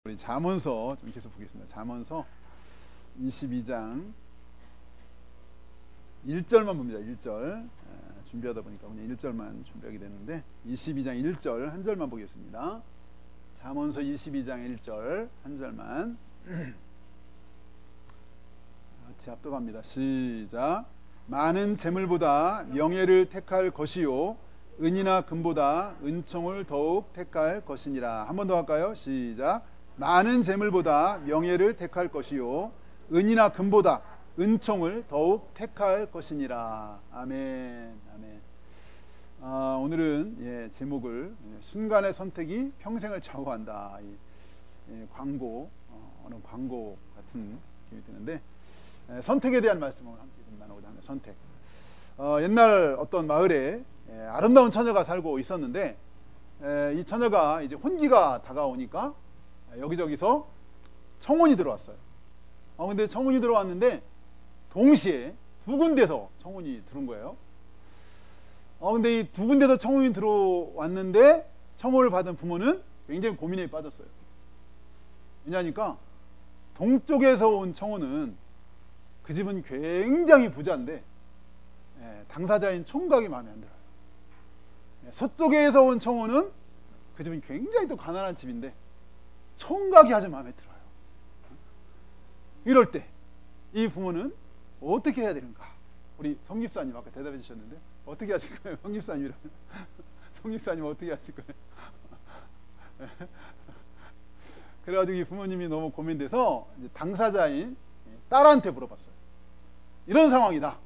우리 잠언서 좀 계속 보겠습니다. 잠언서 22장 1절만 봅니다. 1절 준비하다 보니까 그냥 1절만 준비하게 되는데 22장 1절 한 절만 보겠습니다. 잠언서 22장 1절 한 절만 같이 합독합니다. 시작. 많은 재물보다 명예를 택할 것이요 은이나 금보다 은총을 더욱 택할 것이니라. 한 번 더 할까요? 시작. 많은 재물보다 명예를 택할 것이요 은이나 금보다 은총을 더욱 택할 것이니라. 아멘. 아멘. 오늘은 제목을 순간의 선택이 평생을 좌우한다. 광고, 어느 광고 같은 느낌이 드는데 선택에 대한 말씀을 함께 좀 나누고자 합니다. 선택. 옛날 어떤 마을에 아름다운 처녀가 살고 있었는데 이 처녀가 이제 혼기가 다가오니까 여기저기서 청혼이 들어왔어요. 근데 청혼이 들어왔는데 동시에 두 군데서 청혼이 들어온 거예요. 근데 이 두 군데서 청혼이 들어왔는데 청혼을 받은 부모는 굉장히 고민에 빠졌어요. 왜냐하니까 동쪽에서 온 청혼은 그 집은 굉장히 부자인데 당사자인 총각이 마음에 안 들어요. 서쪽에서 온 청혼은 그 집은 굉장히 또 가난한 집인데 총각이 아주 마음에 들어요. 이럴 때 이 부모는 어떻게 해야 되는가? 우리 성집사님 아까 대답해 주셨는데 어떻게 하실 거예요? 성집사님이라면 성집사님 어떻게 하실 거예요? 그래가지고 이 부모님이 너무 고민돼서 이제 당사자인 딸한테 물어봤어요. 이런 상황이다.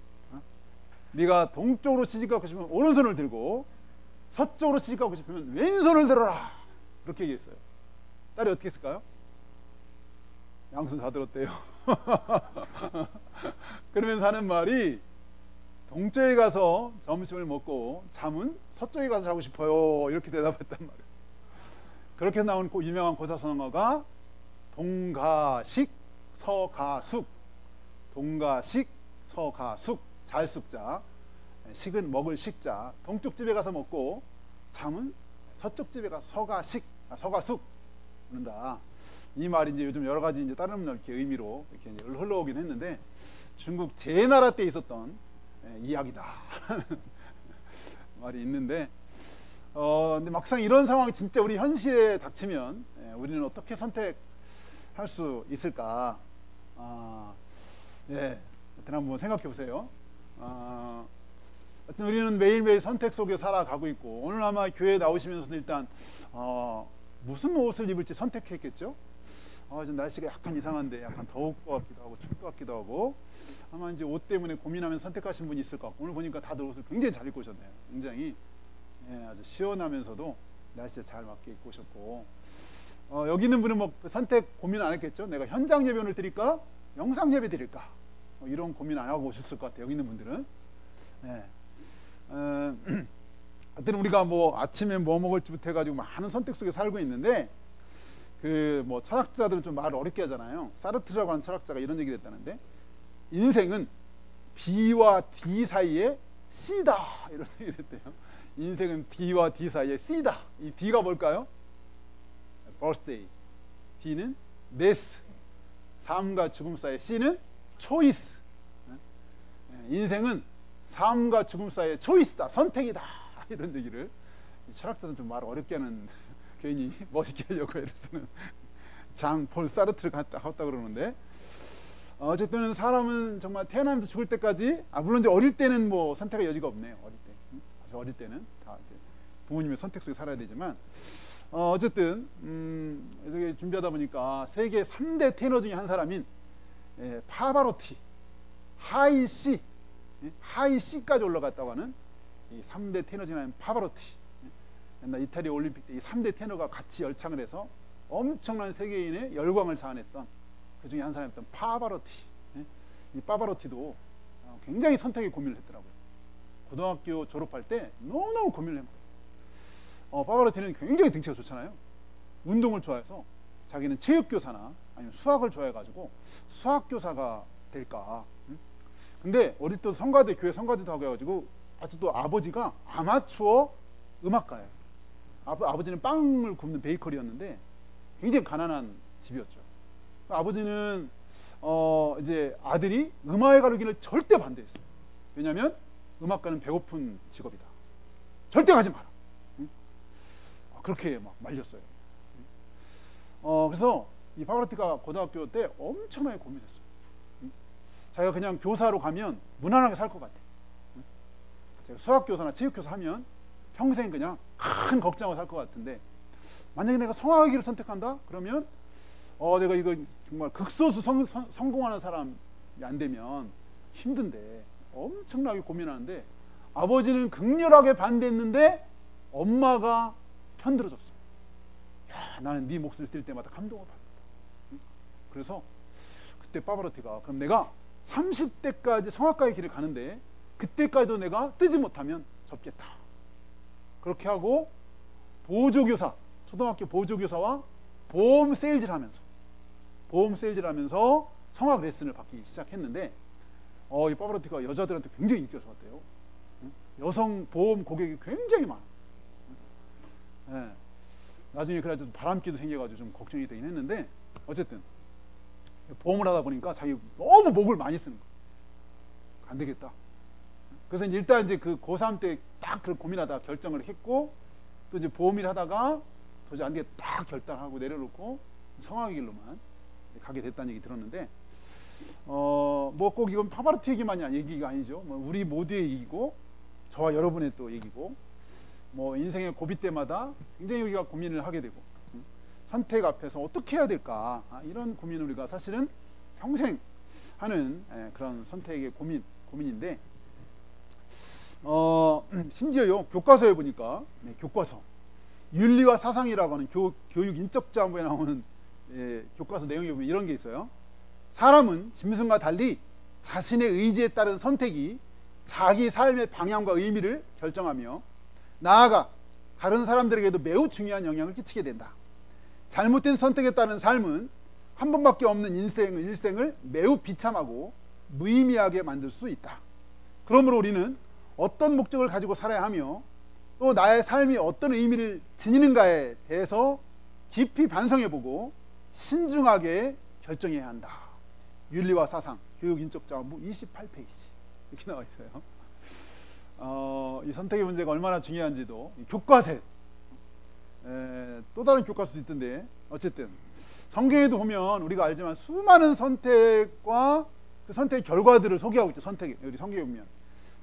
네가 동쪽으로 시집가고 싶으면 오른손을 들고 서쪽으로 시집가고 싶으면 왼손을 들어라. 그렇게 얘기했어요. 딸이 어떻게 했을까요? 양손 다 들었대요. 그러면서 하는 말이 동쪽에 가서 점심을 먹고 잠은 서쪽에 가서 자고 싶어요. 이렇게 대답했단 말이에요. 그렇게 나온 유명한 고사성어가 동가식 서가숙. 동가식 서가숙. 잘 숙자. 식은 먹을 식자. 동쪽 집에 가서 먹고 잠은 서쪽 집에 가서 서가숙 그런다. 이 말이 이제 요즘 여러 가지 이제 다른 이렇게 의미로 이렇게 이제 흘러오긴 했는데 중국 제나라 때 있었던 이야기다 말이 있는데 근데 막상 이런 상황이 진짜 우리 현실에 닥치면 우리는 어떻게 선택할 수 있을까? 하여튼 한번 생각해 보세요. 하여튼 우리는 매일매일 선택 속에 살아가고 있고 오늘 아마 교회에 나오시면서도 일단 무슨 옷을 입을지 선택했겠죠? 좀 날씨가 약간 이상한데 약간 더울 것 같기도 하고 춥 것 같기도 하고 아마 이제 옷 때문에 고민하면서 선택하신 분이 있을 것 같고 오늘 보니까 다들 옷을 굉장히 잘 입고 오셨네요. 굉장히 아주 시원하면서도 날씨에 잘 맞게 입고 오셨고 여기 있는 분은 뭐 선택 고민 안 했겠죠? 내가 현장 예배를 드릴까? 영상 예배 드릴까? 이런 고민 안 하고 오셨을 것 같아요. 여기 있는 분들은. 하여튼 우리가 뭐 아침에 뭐 먹을지부터 해가지고 많은 선택 속에 살고 있는데 그 뭐 철학자들은 좀 말을 어렵게 하잖아요. 사르트라고 하는 철학자가 이런 얘기를 했다는데 인생은 B와 D 사이에 C다 이런 얘기를 했대요. 인생은 B와 D 사이에 C다. 이 B가 뭘까요? birthday. B는 death. 삶과 죽음 사이에 C는 choice. 인생은 삶과 죽음 사이에 초이스다. 선택이다. 이런 얘기를 철학자는 좀 말 어렵게 하는 괜히 멋있게 하려고 애를 쓰는 장폴 사르트르가 했다 그러는데 어쨌든 사람은 정말 태어나면서 죽을 때까지 물론 이제 어릴 때는 뭐 선택의 여지가 없네요. 어릴 때 아주 어릴 때는 다 이제 부모님의 선택 속에 살아야 되지만 어쨌든 여기 준비하다 보니까 세계 3대 테너 중에 한 사람인 파바로티 하이 C까지 올라갔다고 하는 이 3대 테너 중에 한 파바로티. 옛날 이탈리 올림픽 때 이 3대 테너가 같이 열창을 해서 엄청난 세계인의 열광을 자아냈던 그 중에 한 사람이었던 파바로티. 이 파바로티도 굉장히 선택에 고민을 했더라고요. 고등학교 졸업할 때 너무너무 고민을 한 거예요. 파바로티는 굉장히 등치가 좋잖아요. 운동을 좋아해서 자기는 체육교사나 아니면 수학을 좋아해가지고 수학교사가 될까. 근데 어릴 때 교회 성가대도 하고 해가지고 아직도 아버지가 아마추어 음악가예요. 아버지는 빵을 굽는 베이커리였는데 굉장히 가난한 집이었죠. 아버지는 이제 아들이 음악에 가는 길을 절대 반대했어요. 왜냐하면 음악가는 배고픈 직업이다. 절대 가지 마라. 응? 그렇게 막 말렸어요. 그래서 이 파바로티가 고등학교 때 엄청나게 고민했어요. 응? 자기가 그냥 교사로 가면 무난하게 살 것 같아. 응? 제가 수학교사나 체육교사 하면 평생 그냥 큰 걱정하고 살 것 같은데, 만약에 내가 성악의 길을 선택한다? 그러면 내가 이거 정말 극소수 성공하는 사람이 안 되면 힘든데 엄청나게 고민하는데, 아버지는 극렬하게 반대했는데 엄마가 편들어줬어. 야, 나는 네 목소리 들 때마다 감동을 받는다. 응? 그래서 그때 파바로티가, 그럼 내가 30대까지 성악가의 길을 가는데 그때까지도 내가 뜨지 못하면 접겠다. 그렇게 하고 보조교사, 초등학교 보조교사와 보험 세일즈를 하면서 성악 레슨을 받기 시작했는데, 이 파바로티가 여자들한테 굉장히 인기가 좋았대요. 여성 보험 고객이 굉장히 많아. 네. 나중에 그래가지고 바람기도 생겨가지고 좀 걱정이 되긴 했는데, 어쨌든 보험을 하다 보니까 자기 너무 목을 많이 쓰는 거야. 안 되겠다. 그래서 일단 이제 그 고3 때 딱 그 고민하다가 결정을 했고, 또 이제 보험일 하다가 도저히 안 되겠다 딱 결단하고 내려놓고 성악의 길로만 가게 됐다는 얘기 들었는데, 뭐 꼭 이건 파바로티 얘기만이 얘기가 아니죠. 뭐 우리 모두의 얘기고, 저와 여러분의 또 얘기고, 뭐 인생의 고비 때마다 굉장히 우리가 고민을 하게 되고, 선택 앞에서 어떻게 해야 될까, 이런 고민을 우리가 사실은 평생 하는 그런 선택의 고민인데, 심지어요 교과서에 보니까, 교과서 윤리와 사상이라고 하는 교육 인적자문부에 나오는 교과서 내용에 보면 이런 게 있어요. 사람은 짐승과 달리 자신의 의지에 따른 선택이 자기 삶의 방향과 의미를 결정하며 나아가 다른 사람들에게도 매우 중요한 영향을 끼치게 된다. 잘못된 선택에 따른 삶은 한 번밖에 없는 일생을 매우 비참하고 무의미하게 만들 수 있다. 그러므로 우리는 어떤 목적을 가지고 살아야 하며 또 나의 삶이 어떤 의미를 지니는가에 대해서 깊이 반성해보고 신중하게 결정해야 한다. 윤리와 사상, 교육인적자문부 28페이지 이렇게 나와 있어요. 이 선택의 문제가 얼마나 중요한지도 교과서에 또 다른 교과서도 있던데, 어쨌든 성경에도 보면 우리가 알지만 수많은 선택과 그 선택의 결과들을 소개하고 있죠. 우리 성경에 보면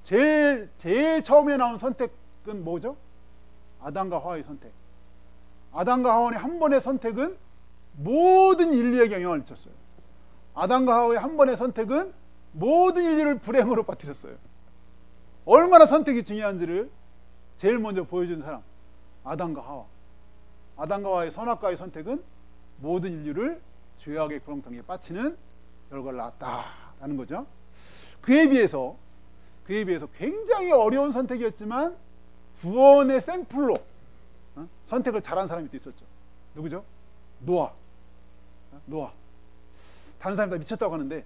제일 처음에 나온 선택은 뭐죠? 아담과 하와의 선택. 아담과 하와의 한 번의 선택은 모든 인류에게 영향을 미쳤어요. 아담과 하와의 한 번의 선택은 모든 인류를 불행으로 빠뜨렸어요. 얼마나 선택이 중요한지를 제일 먼저 보여준 사람, 아담과 하와. 아담과 하와의 선악과의 선택은 모든 인류를 죄악의 구렁텅이에 빠치는 결과를 낳았다라는 거죠. 그에 비해서 굉장히 어려운 선택이었지만 구원의 샘플로 선택을 잘한 사람이 또 있었죠. 누구죠? 노아. 다른 사람이 다 미쳤다고 하는데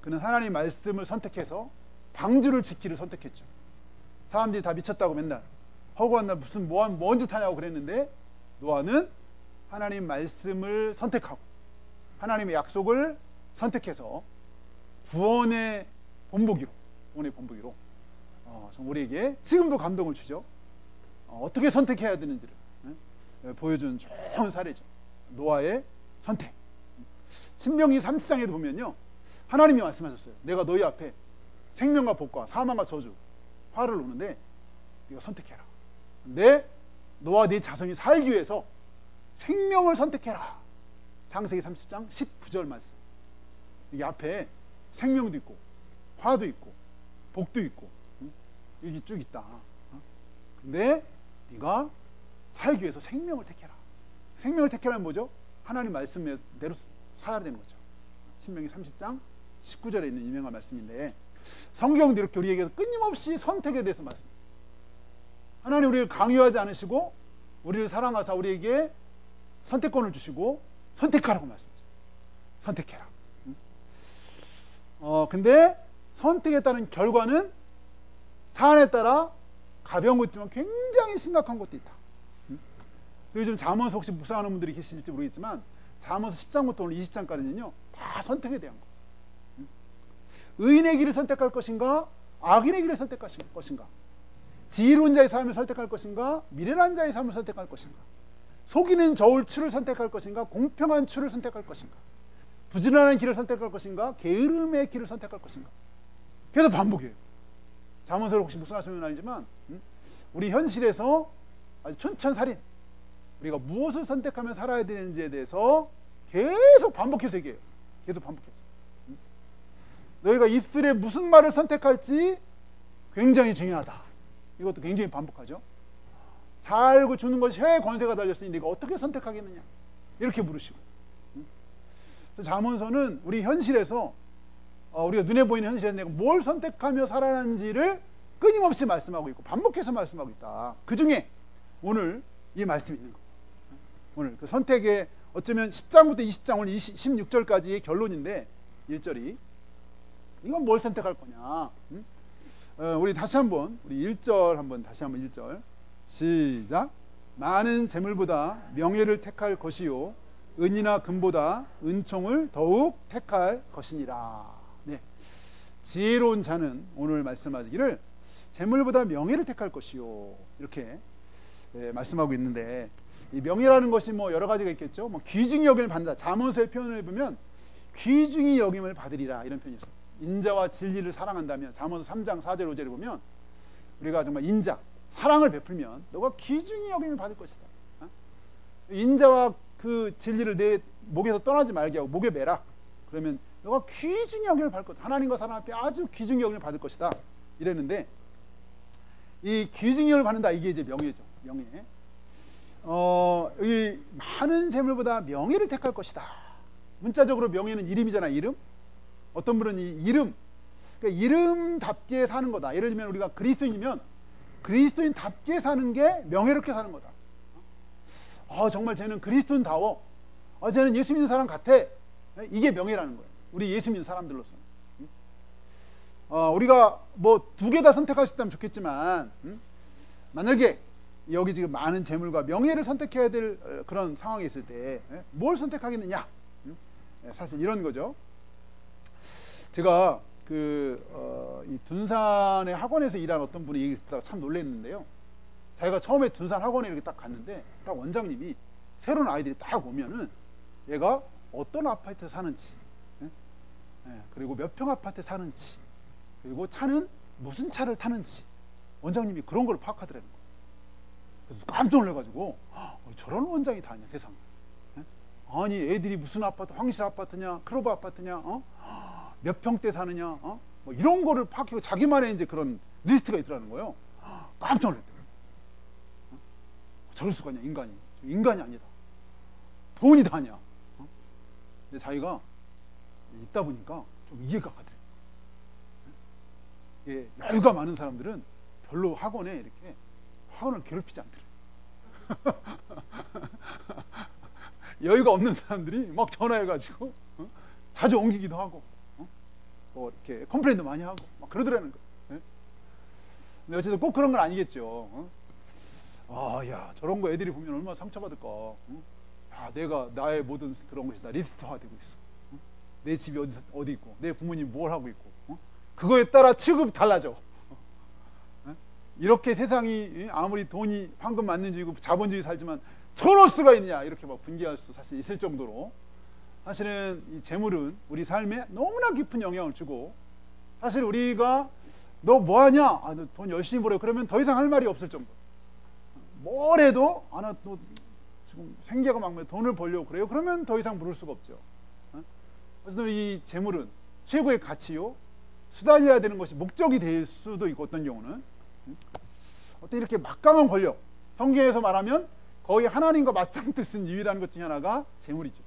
그는 하나님의 말씀을 선택해서 방주를 짓기를 선택했죠. 사람들이 다 미쳤다고 맨날 허구한 날 무슨 뭔 짓 하냐고 그랬는데, 노아는 하나님 말씀을 선택하고 하나님의 약속을 선택해서 구원의 본보기로 우리에게 지금도 감동을 주죠. 어떻게 선택해야 되는지를 보여준 좋은 사례죠. 노아의 선택. 신명기 30장에도 보면요, 하나님이 말씀하셨어요. 내가 너희 앞에 생명과 복과 사망과 저주, 화를 놓는데 네가 선택해라. 근데 너와 네 자손이 살기 위해서 생명을 선택해라. 창세기 30장 19절 말씀. 이게 앞에 생명도 있고 화도 있고 복도 있고 이게 쭉 있다. 근데 네가 살기 위해서 생명을 택해라. 생명을 택해라는 뭐죠? 하나님 말씀대로 살아야 되는 거죠. 신명기 30장 19절에 있는 유명한 말씀인데, 성경도 이렇게 우리에게 끊임없이 선택에 대해서 말씀합니다. 하나님 우리를 강요하지 않으시고 우리를 사랑하사 우리에게 선택권을 주시고 선택하라고 말씀하죠. 선택해라. 근데 선택에 따른 결과는 사안에 따라 가벼운 것도 있지만 굉장히 심각한 것도 있다. 요즘 잠언서 혹시 묵상하는 분들이 계실지 모르겠지만 잠언서 10장부터 오늘 20장까지는요 다 선택에 대한 거. 의인의 길을 선택할 것인가, 악인의 길을 선택할 것인가, 지혜로운 자의 삶을 선택할 것인가, 미련한 자의 삶을 선택할 것인가, 속이는 저울 추를 선택할 것인가, 공평한 추를 선택할 것인가, 부지런한 길을 선택할 것인가, 게으름의 길을 선택할 것인가. 계속 반복해요. 잠언서를 혹시 묵상하시면 알지만 우리 현실에서 아주 촌철살인 우리가 무엇을 선택하면 살아야 되는지에 대해서 계속 반복해서 얘기해요. 계속 반복해서. 너희가 입술에 무슨 말을 선택할지 굉장히 중요하다. 이것도 굉장히 반복하죠. 살고 죽는 것이 혀의 권세가 달렸으니 네가 어떻게 선택하겠느냐, 이렇게 물으시고. 잠언서는 우리 현실에서 우리가 눈에 보이는 현실에서 내가 뭘 선택하며 살아가는지를 끊임없이 말씀하고 있고 반복해서 말씀하고 있다. 그 중에 오늘 이 말씀이 있는 거예요. 오늘 그 선택의 어쩌면 10장부터 20장 오늘 16절까지의 결론인데 1절이 이건 뭘 선택할 거냐. 우리 다시 한번 우리 1절 한번 다시 한번 1절 시작. 많은 재물보다 명예를 택할 것이요 은이나 금보다 은총을 더욱 택할 것이니라. 네. 지혜로운 자는 오늘 말씀하기를 재물보다 명예를 택할 것이요, 이렇게 말씀하고 있는데, 이 명예라는 것이 뭐 여러 가지가 있겠죠. 뭐 귀중히 여김을 받는다. 잠언서의 표현을 보면 귀중히 여김을 받으리라, 이런 표현이 있어요. 인자와 진리를 사랑한다면 잠언서 3장 4절 5절을 보면 우리가 정말 인자, 사랑을 베풀면 너가 귀중히 여김을 받을 것이다. 인자와 그 진리를 내 목에서 떠나지 말게 하고 목에 매라. 그러면 너가 귀중히 여김을 받을 것이다. 하나님과 사람 앞에 아주 귀중히 여김을 받을 것이다. 이랬는데 이 귀중히 여김을 받는다, 이게 이제 명예죠. 명예. 이 많은 재물보다 명예를 택할 것이다. 문자적으로 명예는 이름이잖아. 이름. 어떤 분은 이 이름, 그러니까 이름답게 사는 거다. 예를 들면 우리가 그리스도인이면 그리스도인답게 사는 게 명예롭게 사는 거다. 정말 쟤는 그리스도인다워. 쟤는 예수 믿는 사람 같아. 이게 명예라는 거예요. 우리 예수 믿는 사람들로서는. 우리가 뭐 두 개 다 선택할 수 있다면 좋겠지만 만약에 여기 지금 많은 재물과 명예를 선택해야 될 그런 상황이 있을 때 뭘 선택하겠느냐. 사실 이런 거죠. 제가 이 둔산의 학원에서 일한 어떤 분이 얘기 듣다가 참 놀랐는데요. 자기가 처음에 둔산 학원에 이렇게 딱 갔는데 딱 원장님이 새로운 아이들이 딱 오면은 얘가 어떤 아파트에 사는지, 그리고 몇 평 아파트에 사는지, 그리고 차는 무슨 차를 타는지 원장님이 그런 걸 파악하더라는 거예요. 그래서 깜짝 놀라가지고 저런 원장이 다 있냐 세상에. 아니 애들이 무슨 아파트, 황실 아파트냐, 클로버 아파트냐, 몇 평대 사느냐, 뭐 이런 거를 파악하고 자기만의 이제 그런 리스트가 있더라는 거예요. 깜짝 놀랐대요. 저럴 수가 있냐, 인간이. 인간이 아니다. 돈이 다냐. 근데 자기가 있다 보니까 좀 이해가 가더래요. 예, 여유가 많은 사람들은 별로 학원에 이렇게 학원을 괴롭히지 않더래요. 여유가 없는 사람들이 막 전화해가지고 자주 옮기기도 하고 뭐 이렇게 컴플레인도 많이 하고 막 그러더라는 거예요. 근데 어쨌든 꼭 그런 건 아니겠죠. 야 저런 거 애들이 보면 얼마나 상처받을까. 내가 나의 모든 그런 것이 다 리스트화되고 있어. 내 집이 어디 있고 내 부모님 뭘 하고 있고 그거에 따라 취급이 달라져. 이렇게 세상이 아무리 돈이 황금 만능주의고 자본주의 살지만 저럴 수가 있느냐, 이렇게 막 분개할 수 사실 있을 정도로 사실은 이 재물은 우리 삶에 너무나 깊은 영향을 주고, 사실 우리가 너 뭐하냐, 너 돈 열심히 벌어, 그러면 더 이상 할 말이 없을 정도. 뭘 해도 나 또 지금 생계가 막면 돈을 벌려고 그래요, 그러면 더 이상 물을 수가 없죠. 그래서 이 재물은 최고의 가치요, 수단이어야 되는 것이 목적이 될 수도 있고, 어떤 경우는 어떤 이렇게 막강한 권력, 성경에서 말하면 거의 하나님과 맞짱뜨 쓴 유일한 것 중에 하나가 재물이죠.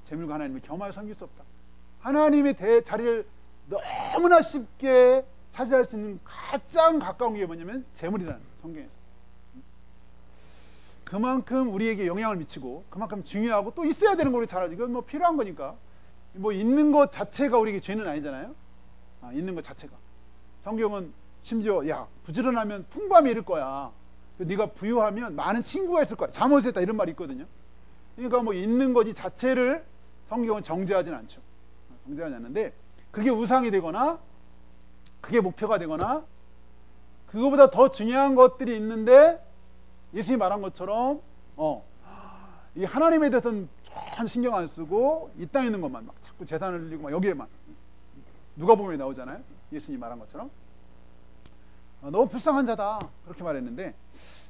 재물과 하나님을 겸하여 섬길 수 없다. 하나님의 자리를 너무나 쉽게 차지할 수 있는 가장 가까운 게 뭐냐면 재물이라는 거예요, 성경에서. 그만큼 우리에게 영향을 미치고 그만큼 중요하고 또 있어야 되는 걸 잘 알죠. 이건 뭐 필요한 거니까. 뭐 있는 것 자체가 우리에게 죄는 아니잖아요. 있는 것 자체가. 성경은 심지어 부지런하면 풍부함이 이를 거야. 네가 부유하면 많은 친구가 있을 거야. 잠언서에 다 이런 말이 있거든요. 그러니까 뭐 있는 거지 자체를 성경은 정죄하지는 않죠. 정죄하지 않는데 그게 우상이 되거나 그게 목표가 되거나 그거보다 더 중요한 것들이 있는데 예수님이 말한 것처럼 이 하나님에 대해서는 전 신경 안 쓰고 이 땅에 있는 것만 막 자꾸 재산을 늘리고 막 여기에만 누가복음에 나오잖아요. 예수님이 말한 것처럼 너무 불쌍한 자다 그렇게 말했는데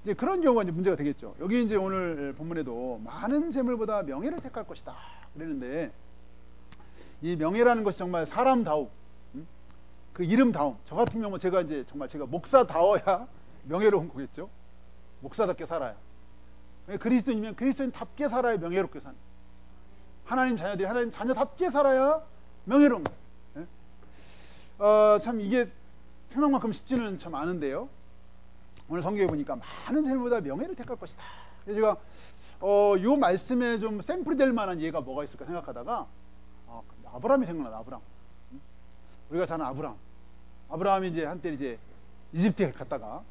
이제 그런 경우가 이제 문제가 되겠죠. 여기 이제 오늘 본문에도 많은 재물보다 명예를 택할 것이다 그랬는데 이 명예라는 것이 정말 사람다움, 그 이름다움. 저 같은 경우 제가 이제 정말 제가 목사다워야 명예로운 거겠죠. 목사답게 살아야. 그리스도인이면 그리스도인답게 살아야 명예롭게 사는. 하나님 자녀들이 하나님 자녀답게 살아야 명예로운 거예요. 참 이게 생각만큼 쉽지는 참 않은데요. 오늘 성경에 보니까 많은 재물보다 명예를 택할 것이다. 그래서 제가 요 말씀에 좀 샘플이 될 만한 예가 뭐가 있을까 생각하다가 아브라함이 생각나. 아브라함. 우리가 사는 아브라함이 이제 한때 이제 이집트에 갔다가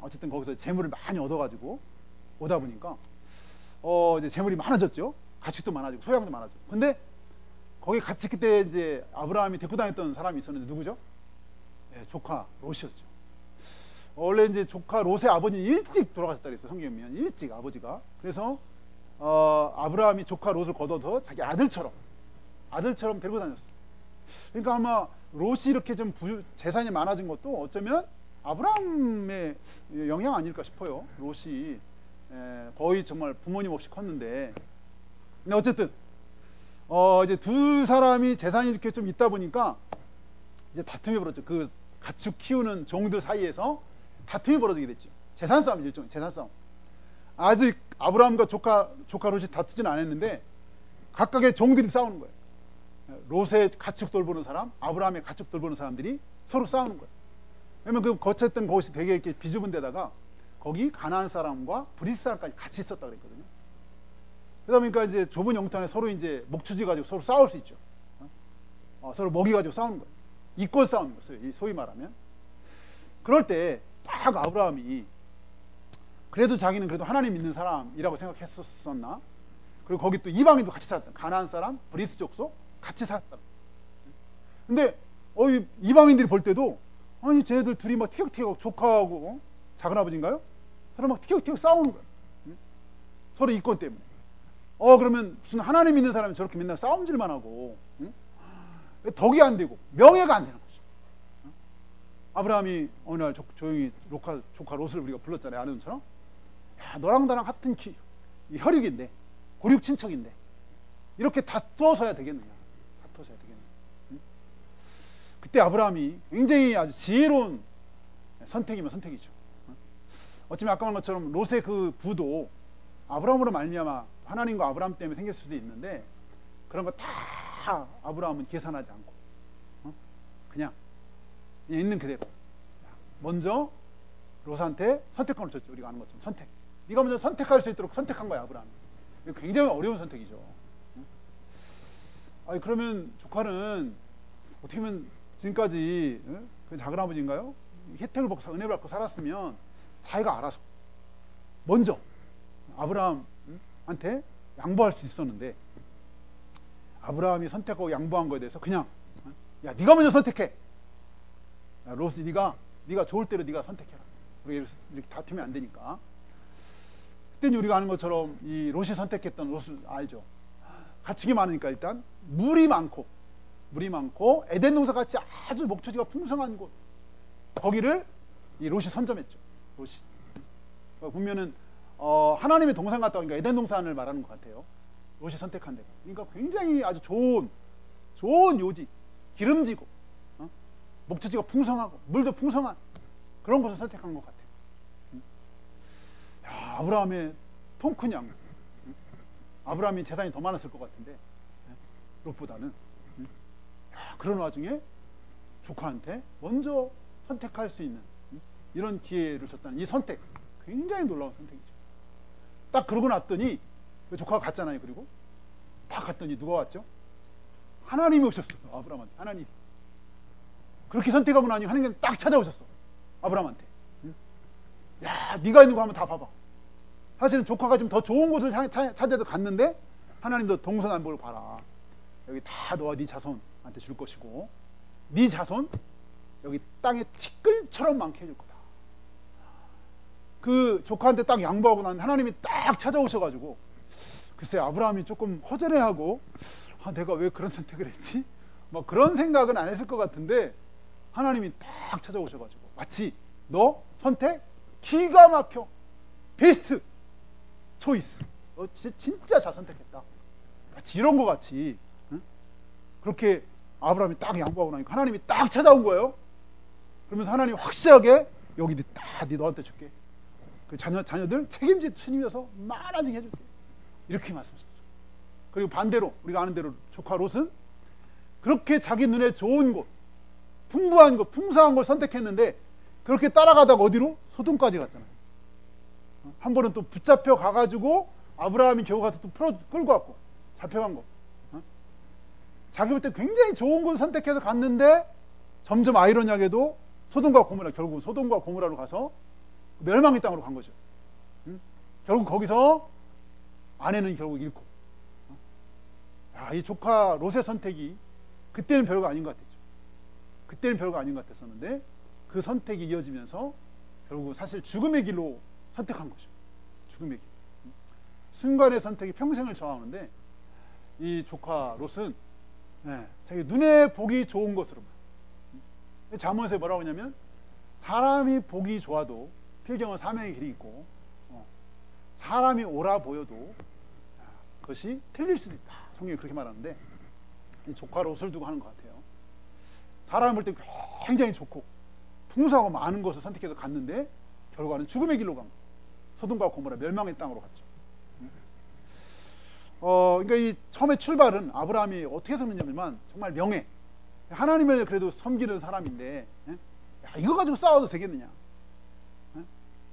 어쨌든 거기서 재물을 많이 얻어가지고 오다 보니까 이제 재물이 많아졌죠. 가축도 많아지고 소양도 많아지고. 근데 거기 같이 그때 이제 아브라함이 데리고 다녔던 사람이 있었는데 누구죠? 네, 조카 롯이었죠. 원래 이제 조카 롯의 아버지는 일찍 돌아가셨다 그랬어요. 성경에 보면 일찍 아버지가. 그래서 아브라함이 조카 롯을 걷어서 자기 아들처럼 데리고 다녔어요. 그러니까 아마 롯이 이렇게 좀 재산이 많아진 것도 어쩌면 아브라함의 영향 아닐까 싶어요. 롯이 거의 정말 부모님 없이 컸는데. 근데 어쨌든 이제 두 사람이 재산이 이렇게 좀 있다 보니까 이제 다툼이 벌어졌죠. 그 가축 키우는 종들 사이에서 다툼이 벌어지게 됐죠. 재산 싸움이죠. 일종의 재산 싸움. 아직 아브라함과 조카 롯이 다투지는 않았는데 각각의 종들이 싸우는 거예요. 롯의 가축 돌보는 사람, 아브라함의 가축 돌보는 사람들이 서로 싸우는 거예요. 왜냐면 그 거쳤던 곳이 되게 이렇게 비좁은 데다가 거기 가나안 사람과 브리스 사람까지 같이 있었다 그랬거든요. 그러다 보니까 이제 좁은 영토 안에 서로 이제 목추지 가지고 서로 싸울 수 있죠. 서로 먹이 가지고 싸우는 거예요. 이권 싸움인 거예요. 소위 말하면. 그럴 때 딱 아브라함이 그래도 자기는 그래도 하나님 믿는 사람이라고 생각했었나? 그리고 거기 또 이방인도 같이 살았다. 가나안 사람, 브리스 족속 같이 살았다. 근데 이방인들이 볼 때도 아니 쟤네들 둘이 막 티격태격 조카하고 작은 아버지인가요? 서로 막 티격태격 싸우는 거예요. 서로 이권 때문에. 그러면 무슨 하나님 믿는 사람이 저렇게 맨날 싸움질만 하고 덕이 안 되고 명예가 안 되는 거죠. 아브라함이 어느 날 조용히 조카 롯을 우리가 불렀잖아요. 아는 것처럼. 야, 너랑 나랑 같은 혈육인데 고륙 친척인데 이렇게 다투어서야 되겠느냐. 다투어서야 되겠느냐. 그때 아브라함이 굉장히 아주 지혜로운 선택이면 선택이죠. 어쩌면 아까 말한 것처럼 롯의 그 부도 아브라함으로 말미암아 하나님과 아브라함 때문에 생길 수도 있는데 그런 거 다 아브라함은 계산하지 않고 그냥 있는 그대로 먼저 롯한테 선택권을 줬죠. 우리가 아는 것처럼 선택. 네가 먼저 선택할 수 있도록 선택한 거야 아브라함이. 굉장히 어려운 선택이죠. 그러면 조카는 어떻게 보면 지금까지 그 작은 아버지인가요? 혜택을 받고 은혜 받고 살았으면 자기가 알아서 먼저 아브라함한테 양보할 수 있었는데 아브라함이 선택하고 양보한 거에 대해서 그냥 야 네가 먼저 선택해. 야, 롯이 네가 좋을 대로 네가 선택해라. 우리가 이렇게 다투면 안 되니까. 그때는 우리가 아는 것처럼 이 롯이 선택했던 롯을 알죠. 가축이 많으니까 일단 물이 많고 에덴 동산 같이 아주 목초지가 풍성한 곳 거기를 이 롯이 선점했죠. 롯이 보면은 하나님의 동산 갔다 오니까 에덴 동산을 말하는 것 같아요. 롯이 선택한 데가. 그러니까 굉장히 아주 좋은 요지, 기름지고 목초지가 풍성하고 물도 풍성한 그런 곳을 선택한 것 같아요. 야, 아브라함의 통 큰 양. 아브라함이 재산이 더 많았을 것 같은데 롯보다는. 야, 그런 와중에 조카한테 먼저 선택할 수 있는 이런 기회를 줬다는 이 선택 굉장히 놀라운 선택이죠. 딱 그러고 났더니 그 조카가 갔잖아요. 그리고 딱 갔더니 누가 왔죠? 하나님이 오셨어요. 아브라함한테. 하나님 그렇게 선택하고 나니 하나님이 딱 찾아오셨어. 아브라함한테. 야 네가 있는 거 한번 다 봐봐. 사실은 조카가 좀 더 좋은 곳을 찾아서 갔는데 하나님도 동서남북을 봐라. 여기 다 너와 네 자손한테 줄 것이고 네 자손 여기 땅에 티끌처럼 많게 해줄 거다. 그 조카한테 딱 양보하고 난 하나님이 딱 찾아오셔가지고 글쎄 아브라함이 조금 허전해하고 내가 왜 그런 선택을 했지? 뭐 그런 생각은 안 했을 것 같은데 하나님이 딱 찾아오셔가지고 마치 너 선택 기가 막혀 베스트 초이스 너 진짜 잘 선택했다. 마치 이런 거 같이 응? 그렇게 아브라함이 딱 양보하고 나니까 하나님이 딱 찾아온 거예요. 그러면서 하나님이 확실하게 여기 다 네 너한테 줄게. 그 자녀들 책임져서 많아지게 해줄게. 이렇게 말씀하셨죠. 그리고 반대로 우리가 아는 대로 조카 롯은 그렇게 자기 눈에 좋은 곳, 풍부한 곳, 풍성한 걸 선택했는데 그렇게 따라가다가 어디로? 소돔까지 갔잖아요. 한 번은 또 붙잡혀 가가지고 아브라함이 겨우 가서 또 끌고 왔고 잡혀간 거. 자기 볼 때 굉장히 좋은 곳을 선택해서 갔는데 점점 아이러니하게도 소돔과 고모라, 결국은 소돔과 고모라로 가서 멸망의 땅으로 간 거죠. 결국 거기서 아내는 결국 잃고. 이 조카 롯의 선택이 그때는 별거 아닌 것 같았죠. 그때는 별거 아닌 것 같았었는데 그 선택이 이어지면서 결국 사실 죽음의 길로 선택한 거죠. 죽음의 길. 순간의 선택이 평생을 정하는데 이 조카 롯은 자기 눈에 보기 좋은 것으로만. 잠언에서 뭐라고 하냐면 사람이 보기 좋아도 필경은 사명의 길이 있고 사람이 옳아 보여도 그것이 틀릴 수도 있다. 성경이 그렇게 말하는데 이 조카 롯을 두고 하는 것 같아요. 사람을 볼 때 굉장히 좋고 풍성하고 많은 것을 선택해서 갔는데 결과는 죽음의 길로 간 거예요. 소돔과 고모라 멸망의 땅으로 갔죠. 그러니까 이 처음에 출발은 아브라함이 어떻게 섰느냐면 정말 명예, 하나님을 그래도 섬기는 사람인데 이거 가지고 싸워도 되겠느냐?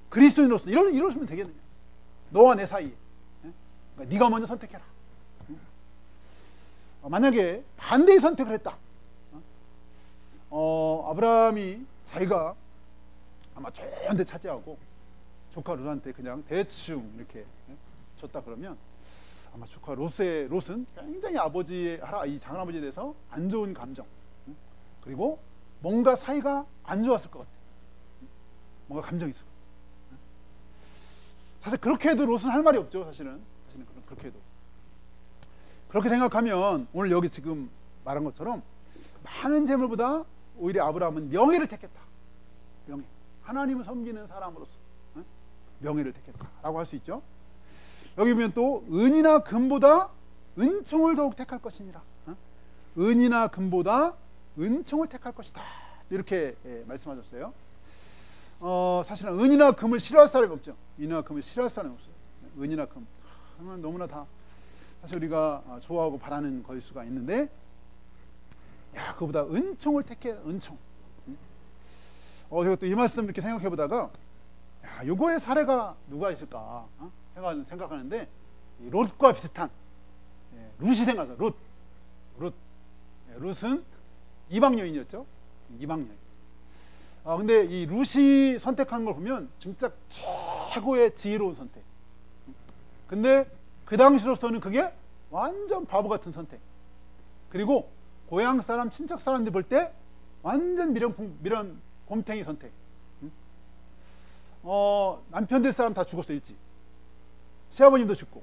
그리스도인으로서 이러시면 되겠느냐? 너와 내 사이에 그러니까 네가 먼저 선택해라. 만약에 반대의 선택을 했다. 아브라함이 자기가 아마 좋은 데 차지하고 조카 롯한테 그냥 대충 이렇게 줬다 그러면 아마 조카 롯은 굉장히 아버지의 이 장할아버지에 대해서 안 좋은 감정, 그리고 뭔가 사이가 안 좋았을 것 같아요. 뭔가 감정이 있을 것 같아요. 사실 그렇게 해도 롯은 할 말이 없죠. 사실은 그렇게 해도. 그렇게 생각하면 오늘 여기 지금 말한 것처럼 많은 재물보다 오히려 아브라함은 명예를 택했다. 명예. 하나님을 섬기는 사람으로서 명예를 택했다라고 할 수 있죠. 여기 보면 또 은이나 금보다 은총을 더욱 택할 것이니라. 은이나 금보다 은총을 택할 것이다. 이렇게 말씀하셨어요. 사실은 은이나 금을 싫어할 사람이 없죠. 은이나 금을 싫어할 사람이 없어요. 은이나 금 너무나 다 사실 우리가 좋아하고 바라는 것일 수가 있는데 그보다 은총을 택해. 은총. 제가 또 이 말씀 이렇게 생각해 보다가 요거의 사례가 누가 있을까 생각하는데 롯과 비슷한 룻이 생각나서 룻은 이방 여인이었죠. 이방 여인. 근데 이 룻이 선택한 걸 보면 진짜 최고의 지혜로운 선택. 근데 그 당시로서는 그게 완전 바보 같은 선택. 그리고 고향 사람, 친척 사람들 볼 때 완전 미련 곰탱이 선택. 남편 될 사람 다 죽었어 일찍. 시아버님도 죽고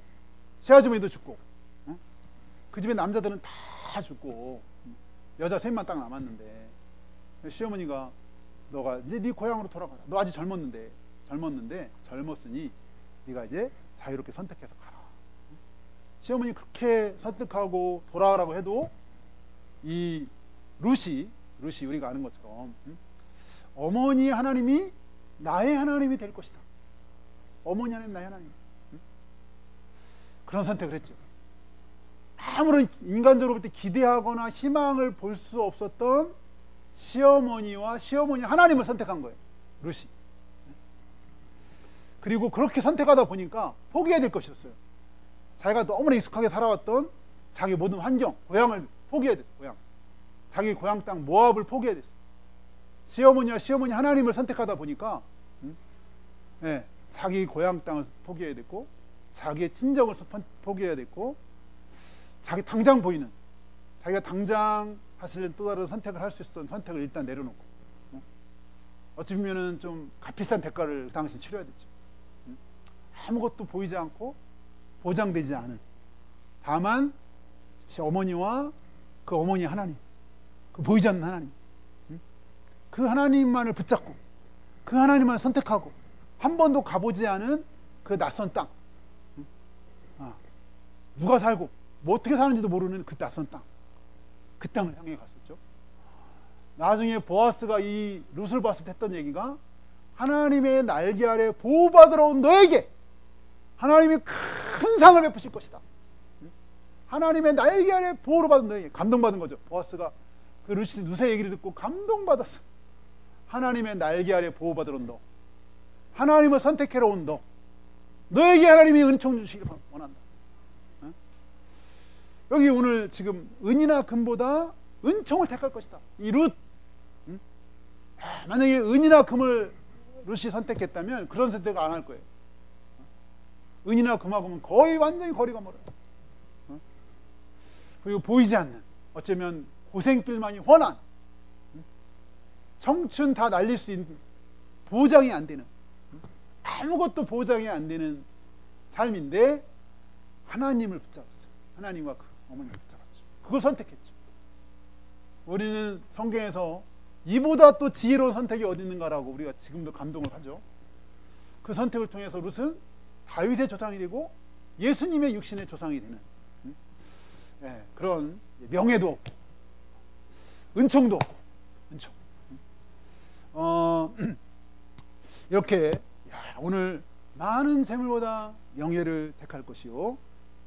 시아주머니도 죽고 그 집에 남자들은 다 죽고 여자 셋만 딱 남았는데 시어머니가 너가 이제 네 고향으로 돌아가라. 너 아직 젊었으니 네가 이제 자유롭게 선택해서 가라. 시어머니 그렇게 설득하고 돌아가라고 해도 이 룻이 우리가 아는 것처럼 어머니의 하나님이 나의 하나님이 될 것이다. 어머니 하나님 나의 하나님. 그런 선택을 했죠. 아무런 인간적으로 볼 때 기대하거나 희망을 볼 수 없었던 시어머니와 시어머니 하나님을 선택한 거예요. 룻이. 그리고 그렇게 선택하다 보니까 포기해야 될 것이었어요. 자기가 너무나 익숙하게 살아왔던 자기 모든 환경, 고향을 포기해야 됐어요. 고향. 자기 고향 땅 모압을 포기해야 됐어요. 시어머니와 시어머니 하나님을 선택하다 보니까 자기 고향 땅을 포기해야 됐고, 자기의 친정을 포기해야 됐고, 자기 당장 보이는, 자기가 당장 하시려는 또 다른 선택을 할 수 있었던 선택을 일단 내려놓고, 어찌 보면은 좀 값비싼 대가를 그 당시 치러야 됐죠. 아무것도 보이지 않고 보장되지 않은, 다만 어머니와 그 어머니 하나님, 그 보이지 않는 하나님, 그 하나님만을 붙잡고 그 하나님만을 선택하고 한 번도 가보지 않은 그 낯선 땅, 누가 살고 뭐 어떻게 사는지도 모르는 그 낯선 땅, 그 땅을 향해 갔었죠. 나중에 보아스가 이 룻을 봤을 때 했던 얘기가, 하나님의 날개 아래 보호받으러 온 너에게 하나님이 큰 상을 베푸실 것이다. 하나님의 날개 아래 보호를 받은 너에게, 감동받은 거죠. 보아스가 그 룻의 얘기를 듣고 감동받았어. 하나님의 날개 아래 보호받으러 온 너, 하나님을 선택해러 온 너, 너에게 하나님이 은총 주시길 원한다. 여기 오늘 지금 은이나 금보다 은총을 택할 것이다. 이 룻, 만약에 은이나 금을 룻이 선택했다면 그런 선택을 안 할 거예요. 은이나 금하고는 거의 완전히 거리가 멀어요. 그리고 보이지 않는, 어쩌면 고생길만이 훤한, 청춘 다 날릴 수 있는, 보장이 안 되는, 아무것도 보장이 안 되는 삶인데 하나님을 붙잡았어요. 하나님과 그 어머니를 붙잡았죠. 그걸 선택했죠. 우리는 성경에서 이보다 또 지혜로운 선택이 어디 있는가라고 우리가 지금도 감동을 하죠. 그 선택을 통해서 룻은 다윗의 조상이 되고 예수님의 육신의 조상이 되는, 그런 명예도 없고 은총도 없고, 은총. 이렇게 오늘 많은 재물보다 명예를 택할 것이요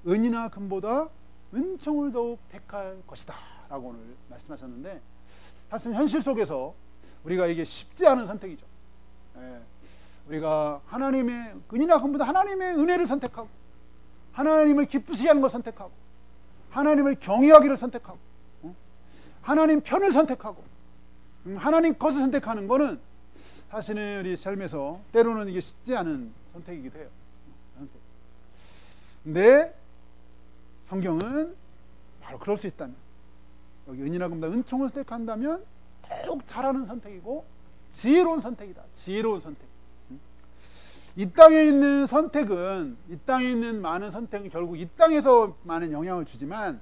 은이나 금보다 은총을 더욱 택할 것이다 라고 오늘 말씀하셨는데, 사실 현실 속에서 우리가 이게 쉽지 않은 선택이죠. 우리가 하나님의 은이나 금보다 하나님의 은혜를 선택하고, 하나님을 기쁘시게 하는 걸 선택하고, 하나님을 경외하기를 선택하고, 하나님 편을 선택하고, 하나님 것을 선택하는 것은 사실은 우리 삶에서 때로는 이게 쉽지 않은 선택이기도 해요. 근데 성경은 바로 그럴 수 있다면, 여기 은이나 금보다 은총을 선택한다면 더욱 잘하는 선택이고 지혜로운 선택이다. 지혜로운 선택. 이 땅에 있는 선택은, 이 땅에 있는 많은 선택은 결국 이 땅에서 많은 영향을 주지만,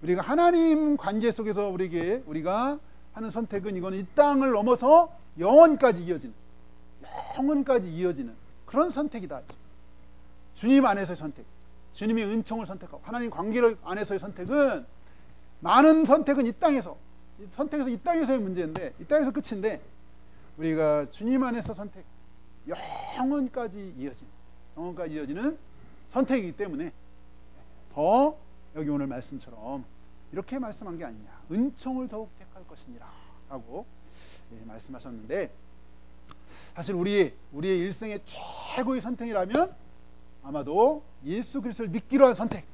우리가 하나님 관계 속에서 우리가 하는 선택은, 이거는 이 땅을 넘어서 영원까지 이어지는, 영원까지 이어지는 그런 선택이다. 주님 안에서의 선택, 주님의 은총을 선택하고 하나님 관계를 안에서의 선택은, 많은 선택은 이 땅에서, 선택에서 이 땅에서의 문제인데, 이 땅에서 끝인데, 우리가 주님 안에서 선택, 영원까지 이어지는 선택이기 때문에 더 여기 오늘 말씀처럼 이렇게 말씀한 게 아니냐, 은총을 더욱 택할 것이니라 라고 말씀하셨는데, 사실 우리의 일생의 최고의 선택이라면 아마도 예수 그리스도를 믿기로 한 선택,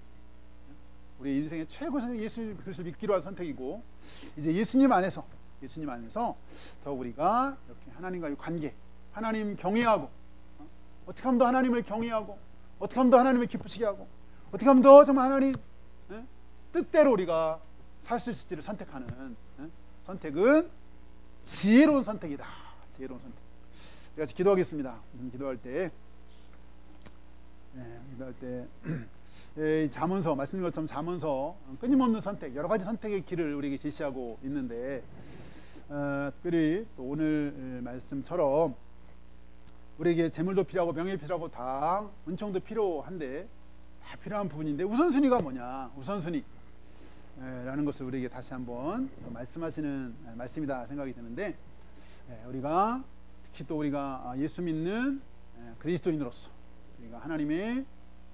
우리 인생의 최고의 선택이 예수 그리스도를 믿기로 한 선택이고, 이제 예수님 안에서 더욱 우리가 이렇게 하나님과의 관계, 하나님 경외하고, 어떻게 하면 더 하나님을 경외하고, 어떻게 하면 더 하나님을 기쁘시게 하고, 어떻게 하면 더 정말 하나님 뜻대로 우리가 살 수 있을지를 선택하는 선택은 지혜로운 선택이다. 지혜로운 선택. 우리 같이 기도하겠습니다. 기도할 때 잠언서, 말씀드린 것처럼 잠언서 끊임없는 선택, 여러 가지 선택의 길을 우리에게 제시하고 있는데, 특별히 또 오늘 말씀처럼 우리에게 재물도 필요하고 명예 필요하고 다 은총도 필요한데, 다 필요한 부분인데 우선순위가 뭐냐, 우선순위 라는 것을 우리에게 다시 한번 말씀하시는 말씀이다 생각이 드는데, 우리가 특히 또 우리가 예수 믿는 그리스도인으로서, 우리가 하나님의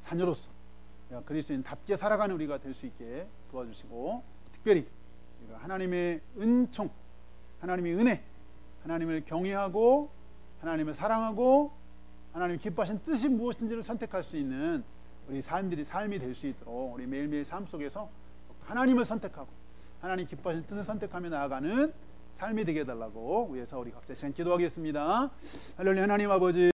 자녀로서 그리스도인답게 살아가는 우리가 될 수 있게 도와주시고, 특별히 우리가 하나님의 은총, 하나님의 은혜, 하나님을 경외하고 하나님을 사랑하고 하나님 기뻐하신 뜻이 무엇인지를 선택할 수 있는 우리 삶이 될 수 있도록, 우리 매일매일 삶 속에서 하나님을 선택하고 하나님 기뻐하신 뜻을 선택하며 나아가는 삶이 되게 해달라고 위해서 우리 각자 시간 기도하겠습니다. 할렐루야. 하나님 아버지,